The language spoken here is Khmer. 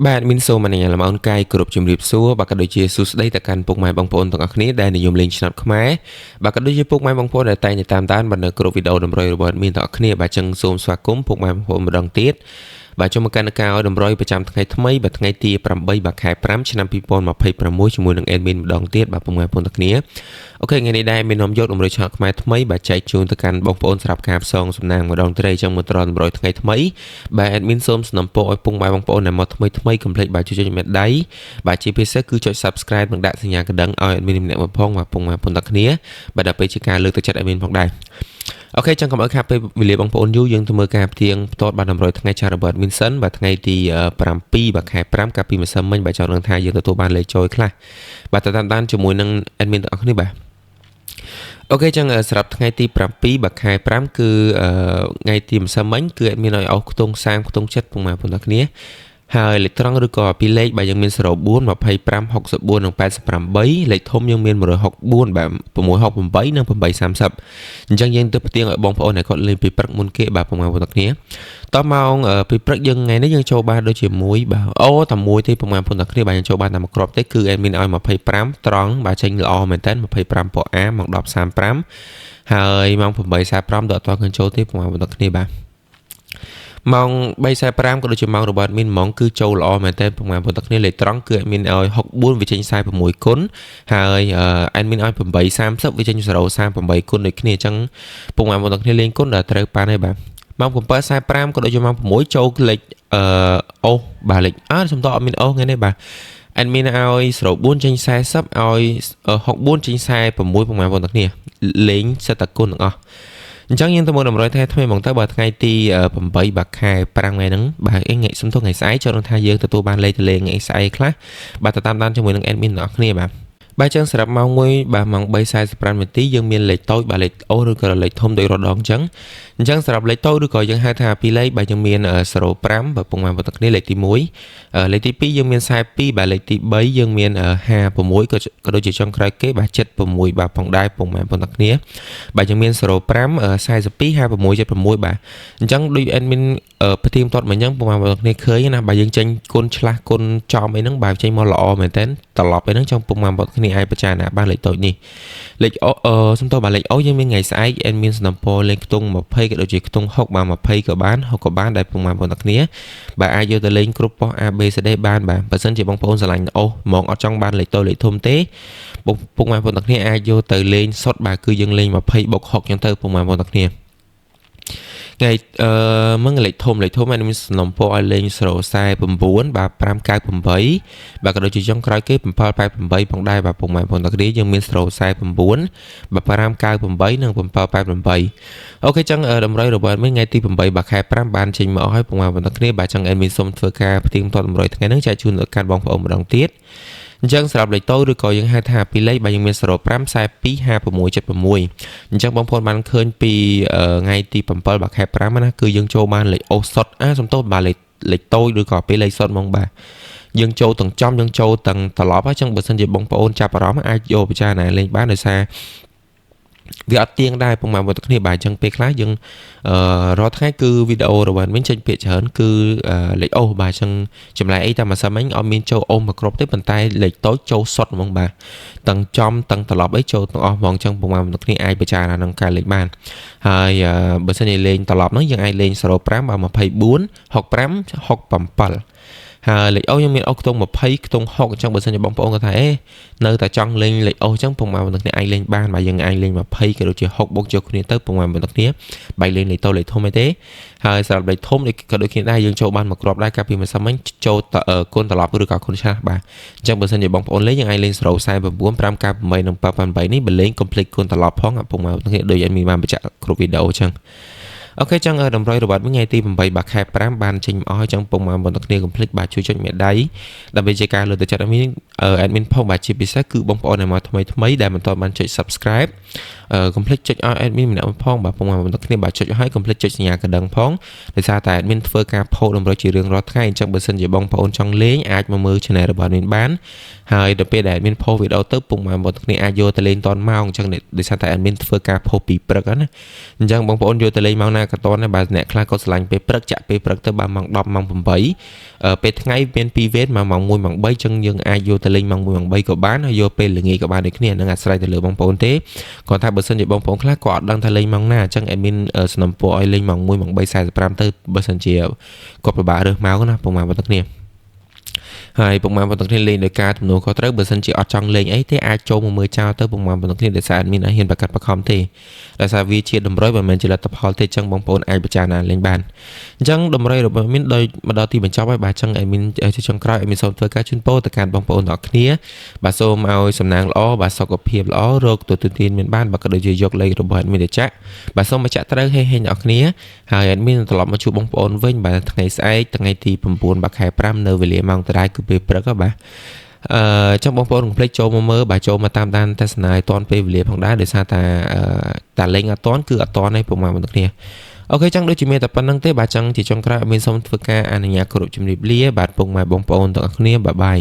បាទមានសូមអនុញ្ញាតលំអរកាយគ្រប់ជំរាបសួរបាទក៏ដូចជាសួស្តីទៅកាន់ពុកម៉ែបងប្អូនទាំងអស់គ្នាដែលនិយមលេងឆ្នោតខ្មែរបាទក៏ដូចជាពុកម៉ែបងប្អូនដែលតែងតែតាមដានបាទនៅគ្រប់វីដេអូតម្រុយរបស់មានទាំងអស់គ្នាបាទចឹងសូមស្វាគមន៍ពុកម៉ែបងប្អូនម្ដងទៀតបាទចូលមកកាន់ការឲ្យតម្រុយប្រចាំថ្ងៃថ្មីបាទថ្ងៃទី8បាទខែ5ឆ្នាំ2026ជាមួយនឹង admin ម្ដងទៀតបាទពុកម៉ែបងប្អូនទាំងគ្នាអូខេថ្ងៃនេះដែរមាននាំយកតម្រុយឆ្នោតខ្មែរថ្មីបាទចែកជូនទៅកាន់បងប្អូនសម្រាប់ការផ្សងសំណាងម្ដងទៀតចឹងមកត្រង់តម្រុយថ្ងៃថ្មីបាទ admin សូមស្នើពរឲ្យពុកម៉ែបងប្អូនដែលមកថ្មីកុំភ្លេចបាទជួយចុចមេដៃបាទជាពិសេសគឺចុច Subscribe និងដាក់សញ្ញាកណ្ដឹងឲ្យ admin ម្នាក់មកផងបាទពុកម៉ែបងប្អូនទាំងគ្នាបាទដល់ពេលជាការលើកទឹកចិត្ត admin ផងដែរអូខេចឹងកុំឲ្យខាតពេលវេលាបងប្អូនយូរយើងទៅមើលការផ្ទៀងផ្ទាត់បាទតម្រុយថ្ងៃចាស់របស់ admin សិនបាទថ្ងៃទី7បាទខែ5កាលពីម្សិលមិញបាទចង់នឹងថាយើងទទួលបានលេខចូលខ្លះបាទតាមដានជាមួយនឹង admin ទាំងអស់គ្នាបាទអូខេចឹងសម្រាប់ថ្ងៃទី7បាទខែ5គឺថ្ងៃទីម្សិលមិញគឺ admin ឲ្យអស់ខ្ទង់30ខ្ទង់ចិត្តពុកម៉ែបងប្អូនទាំងគ្នាហើយលេខត្រង់ឬក៏ពីលេខបាទយើងមាន04 25 64និង88លេខធំយើងមាន164បាទ668និង830អញ្ចឹងយើងទៅផ្ទៀងឲ្យបងប្អូនដែលគាត់លេងពីព្រឹកមុនគេបាទពុកម៉ែបងប្អូនទាំងគ្នាតម៉ោងពីព្រឹកយើងថ្ងៃនេះយើងចូលបានដូចជាមួយបាទតែមួយទេពុកម៉ែបងប្អូនទាំងគ្នាបាទយើងចូលបានតែមួយគ្រាប់ទេគឺ admin ឲ្យ25ត្រង់បាទចេញល្អមែនតើ25ពណ៌ A ម៉ោង10:35ហើយម៉ោង8:45ដល់អត់តឃើញចូលទេពុកម៉ែបងប្អូនទាំងគ្នាបាទម៉ោង3:45ក៏ដូចជាម៉ោងរបស់ admin ហ្មងគឺចូលល្អមែនតើពុកម៉ែបងប្អូនទាំងគ្នាលេខត្រង់គឺ admin ឲ្យ64វាចេញ46គុណហើយ admin ឲ្យ8:30វាចេញ0.38គុណដូចគ្នាអញ្ចឹងពុកម៉ែបងប្អូនទាំងគ្នាលេងគុណដល់ត្រូវប៉ានហើយបាទម៉ោង7:45ក៏ដូចជាម៉ោង6ចូលលេខអូបាទលេខសំដៅអត់មានអូថ្ងៃនេះបាទ admin ឲ្យ04ចេញ40ឲ្យ64ចេញ46ពុកម៉ែបងប្អូនទាំងគ្នាលេងសិតតគុណទាំងអស់អញ្ចឹងយើងទៅមើលតម្រុយថ្ងៃថ្មីហ្មងទៅបើថ្ងៃទី8បាទខែ5ថ្ងៃហ្នឹងបាទថ្ងៃសុំទោះថ្ងៃស្អែកចូលនឹងថាយើងទទួលបានលេខទៅលេងថ្ងៃស្អែកខ្លះបាទតាមដានជាមួយនឹង admin ទាំងអស់គ្នាបាទចឹងសម្រាប់ម៉ោង1បាទម៉ោង3:45នាទីយើងមានលេខតូចបាទលេខអូឬក៏លេខធំដោយរដងអញ្ចឹងសម្រាប់លេខតូចឬក៏យើងហៅថាពីរលេខបាទយើងមាន05បាទពុកម៉ែបងប្អូនទាំងគ្នាលេខទី1លេខទី2យើងមាន42បាទលេខទី3យើងមាន56ក៏ដូចជាចុងក្រោយគេបាទ76បាទផងដែរពុកម៉ែបងប្អូនទាំងគ្នាបាទយើងមាន05 42 56 76បាទអញ្ចឹងដូច admin ផ្ទៀងផ្ទាត់មកអញ្ចឹងពុកម៉ែបងប្អូនគ្នាឃើញណាបាទយើងចេញគុណឆ្លាស់គុណចំអីហ្នឹងបាទចេញមកល្អមែនតើត្រឡប់អីហ្នឹងចង់ពុកម៉ែបងប្អូនគ្នាអាចពិចារណាបានលេខតូចនេះលេខសំទោសបាទលេខអូយើងមានថ្ងៃស្អែក admin សំណពរលេខខ្ទង់20ក៏ដូចជាខ្ទង់6បាទ20ក៏បាន60ក៏បានដែរពុកម៉ែបងប្អូនទាំងគ្នាបាទអាចយកទៅលេងគ្រប់ប៉ុស ABCD បានបាទបើសិនជាបងប្អូនស្រឡាញ់អូហ្មងអត់ចង់បានលេខតូចលេខធំទេពុកម៉ែបងប្អូនទាំងគ្នាអាចយកទៅលេងសុតបាទគឺយើងលេង20បូក6ចឹងទៅពុកម៉ែបងប្អូនទាំងគ្នាថ្ងៃមើលលេខធំអានេះមានសំណពរឲ្យលេង049បាទ598បាទក៏ដូចជាចុងក្រោយគេ788ផងដែរបាទពុកម៉ែបងប្អូនទាំងគ្នាយើងមាន049បាទ598និង788អូខេចឹងតម្រុយរបស់adminថ្ងៃទី8បាទខែ5បានចេញមកអស់ហើយពុកម៉ែបងប្អូនទាំងគ្នាបាទចឹង admin សូមធ្វើការផ្ទៀងផ្ទាត់តម្រុយថ្ងៃនេះចែកជូនដល់កាន់បងប្អូនម្ដងទៀតអញ្ចឹងសម្រាប់លេខតូចឬក៏យើងហៅថាពីរលេខបាទយើងមាន05 42 56 76អញ្ចឹងបងប្អូនបានឃើញពីថ្ងៃទី7បាទខែ5ណាគឺយើងចូលបានលេខអូសុតសំទោសបាទលេខតូចឬក៏ពីរលេខសុតហ្មងបាទយើងចូលទាំងចំយើងចូលទាំងត្រឡប់អញ្ចឹងបើសិនជាបងប្អូនចាប់អារម្មណ៍អាចយកពិចារណាលេងបានដោយសារវាអត់ទៀងដែរពុកម៉ែបងប្អូនទាំងគ្នាបាទអញ្ចឹងពេលខ្លះយើងរាល់ថ្ងៃគឺវីដេអូរបស់mìnhចេញភាគច្រើនគឺលេខអូបាទអញ្ចឹងចម្លែកអីតាមអាសាមិញអត់មានចូលអូមកគ្រប់ទេប៉ុន្តែលេខតូចចូលសុតហ្មងបាទទាំងចំទាំងត្រឡប់អីចូលទាំងអស់ហ្មងអញ្ចឹងពុកម៉ែបងប្អូនទាំងគ្នាអាចពិចារណានឹងការលេខបានហើយបើសិនជាលេងត្រឡប់ហ្នឹងយើងអាចលេង05បាទ24 65 67ហើយលេខអូយើងមានអូខ្ទង់20ខ្ទង់6អញ្ចឹងបើសិនជាបងប្អូនគាត់ថានៅតែចង់លេងលេខអូអញ្ចឹងពុកម៉ែបងប្អូនទាំងគ្នាអាចលេងបានបាទយើងអាចលេង20ក៏ដូចជា6បូកចូលគ្នាទៅពុកម៉ែបងប្អូនទាំងគ្នាបាយលេងលេខតូចលេខធំអីទេហើយសម្រាប់លេខធំក៏ដូចគ្នាដែរយើងចូលបានមួយគ្រាប់ដែរកាលពីម្សិលមិញចូលគុណត្រឡប់ឬក៏គុណឆ្លាស់បាទអញ្ចឹងបើសិនជាបងប្អូនលេងយើងអាចលេង049 598និង788នេះបើលេងកុំភ្លេចគុណត្រឡប់ផងពុកម៉ែបងប្អូនទាំងគ្នាដូចឲ្យមានបានបញ្ជាក់គ្រប់វីដេអូអញ្ចឹងអូខេចឹងតម្រុយរបស់ថ្ងៃទី8បាទខែ5បានចេញមកអស់ចឹងពុកម៉ែបងប្អូនទាំងគ្នាកុំភ្លេចបាទជួយចុចមេដៃដើម្បីជាការលើកទឹកចិត្តadmin ផងបាទជាពិសេសគឺបងប្អូនដែលមកថ្មីដែលមិនទាន់បានចុច Subscribe កុំភ្លេចចុចឲ្យ admin ម្នាក់ផងបាទពុកម៉ែបងប្អូនទាំងគ្នាបាទចុចឲ្យកុំភ្លេចចុចសញ្ញាកណ្ដឹងផងដោយសារតែ admin ធ្វើការផូតតម្រុយជារៀងរាល់ថ្ងៃអញ្ចឹងបើសិនជាបងប្អូនចង់លេងអាចមកមើល channel របស់ admin បានហើយដល់ពេលដែល admin ផូតវីដេអូទៅពុកម៉ែបងប្អូនទាំងគ្នាអាចយកទៅលេងតនម៉ោងអញ្ចឹងដោយសារតែ admin ធ្វើការផូតពីព្រឹកណាអញ្ចឹងបងប្អូនយកទៅលេងម៉ោងណា ក៏តដែរបាទអ្នកខ្លះក៏ឆ្លាញ់ពេលព្រឹកចាក់ពេលព្រឹកទៅបាទម៉ោង10ម៉ោង8ពេលថ្ងៃមាន2វេនម៉ោង1ម៉ោង3ចឹងយើងអាចយកទៅលេងម៉ោង1ម៉ោង3ក៏បានហើយយកពេលល្ងាចក៏បានដូចគ្នានឹងអាស្រ័យទៅលើបងប្អូនទេគាត់ថាបើសិនជាបងប្អូនខ្លះក៏អត់ដឹងថាលេងម៉ោងណាអញ្ចឹង admin สนับสนุนឲ្យលេងម៉ោង1ម៉ោង3 45ទៅបើសិនជាគាត់ពិបាករើសម៉ោងណាពុកម៉ែបងប្អូនគ្នាហើយពុកម៉ែបងប្អូនគ្នាលេងដោយការទំនួលខុសត្រូវបើសិនជាអត់ចង់លេងអីទេអាចចូលមកមើលចោលទៅពុកម៉ែបងប្អូនគ្នាដែលសារ admin ឲ្យហ៊ានប្រកាសបខំទេដោយសារវាជាតម្រុយមិនមែនជាលទ្ធផលទេអញ្ចឹងបងប្អូនអាចពិចារណាលេងបានអញ្ចឹងតម្រុយរបស់ admin ដោយមកដល់ទីបញ្ចប់ហើយបាទអញ្ចឹង admin ជាចុងក្រោយ admin សូមធ្វើការជូនពរទៅកាន់បងប្អូនទាំងអស់គ្នាបាទសូមឲ្យសំណាងល្អបាទសុខភាពល្អរោគទទួលទានមានបានបាទក៏ដូចជាយកលេខរបស់ admin ទៅចាក់បាទសូមបញ្ជាក់ត្រូវហេហេអ្នកគ្នាហើយ admin ត្រឡប់មកជួបបងប្អូនវិញបាទថ្ងៃស្អែកថ្ងៃទី9បាទខែ5នៅវេលាម៉ោងដដែលគឺពេលព្រឹកបាទចឹងបងប្អូនកុំភ្លេចចូលមកមើលបាទចូលមកតាមដានទស្សនាឲ្យតាន់ពេលវេលាផងដែរដោយសារតាលេងអត់តាន់គឺអត់តាន់ទេពុកម៉ែបងប្អូនគ្នាអូខេចឹងដូចជាមានតែប៉ុណ្្នឹងទេបាទចឹងជាចុងក្រោយមានសូមធ្វើការអនុញ្ញាតគោរពជំរាបលាបាទពុកម៉ែបងប្អូនទាំងអស់គ្នាបាយបាយ